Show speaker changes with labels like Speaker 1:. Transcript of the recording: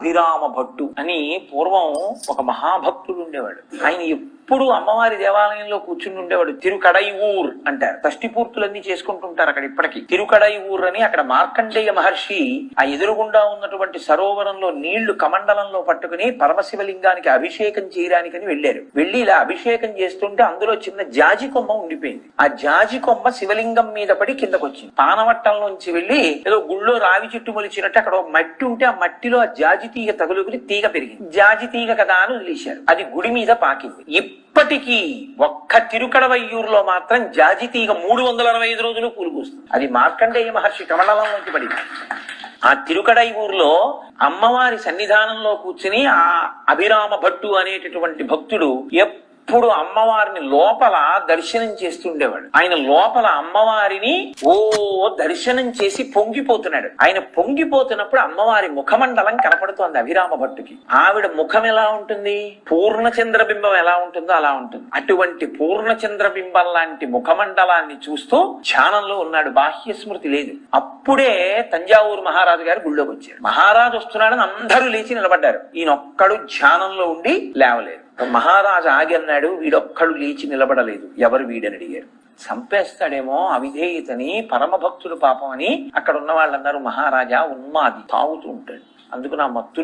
Speaker 1: అభిరామ భట్టు అని పూర్వం ఒక మహాభక్తుడు ఉండేవాడు. ఆయన ఎప్పుడు అమ్మవారి దేవాలయంలో కూర్చుని ఉండేవాడు. తిరుకడైఊర్ అంటారు. షష్ఠి పూర్తులన్నీ చేసుకుంటుంటారు అక్కడ ఇప్పటికీ. తిరుకడైఊర్ అని అక్కడ మార్కండేయ మహర్షి ఆ ఎదురుగుండా ఉన్నటువంటి సరోవరంలో నీళ్లు కమండలంలో పట్టుకుని పరమశివలింగానికి అభిషేకం చేయడానికని వెళ్లారు. వెళ్లి ఇలా అభిషేకం చేస్తుంటే అందులో చిన్న జాజి కొమ్మ ఉండిపోయింది. ఆ జాజి కొమ్మ శివలింగం మీద పడి కిందకు వచ్చింది. పానవట్టంలోంచి వెళ్లి ఏదో గుళ్ళో రావి చెట్టు మొలిచినట్టు అక్కడ మట్టి ఉంటే ఆ మట్టిలో ఆ జాజి తీగ తగులుకుని తీగ పెరిగింది. జాజి తీగ కదా అని వదిలేశారు. అది గుడి మీద పాకింది. ఇప్పటికీ ఒక్క తిరుకడవయ్యూరులో మాత్రం జాజి తీగ 365 రోజులు పూలు పూస్తుంది. అది మార్కండేయ మహర్షి కమండలంలోంచి పడింది. ఆ తిరుకడైఊరులో అమ్మవారి సన్నిధానంలో కూర్చుని ఆ అభిరామ భట్టు అనేటటువంటి భక్తుడు ఎప్పుడు అమ్మవారిని లోపల దర్శనం చేస్తుండేవాడు. ఆయన లోపల అమ్మవారిని దర్శనం చేసి పొంగిపోతున్నాడు. ఆయన పొంగిపోతున్నప్పుడు అమ్మవారి ముఖమండలం కనపడుతోంది అభిరామ భట్టుకి. ఆవిడ ముఖం ఎలా ఉంటుంది? పూర్ణచంద్రబింబం ఎలా ఉంటుందో అలా ఉంటుంది. అటువంటి పూర్ణచంద్రబింబం లాంటి ముఖమండలాన్ని చూస్తూ ధ్యానంలో ఉన్నాడు. బాహ్య స్మృతి లేదు. అప్పుడే తంజావూరు మహారాజు గారు గుళ్ళోకి వచ్చారు. మహారాజు వస్తున్నాడని అందరూ లేచి నిలబడ్డారు. ఈయనొక్కడు ధ్యానంలో ఉండి లేవలేదు. మహారాజు ఆగి అన్నాడు, వీడొక్కడు లేచి నిలబడలేదు, ఎవరు వీడని అడిగారు. చంపేస్తాడేమో అవిధేయతని, పరమభక్తుడు పాపం అని అక్కడ ఉన్న వాళ్ళన్నారు, మహారాజా ఉన్మాది, తాగుతూ ఉంటాడు, అందుకు నా మత్తులు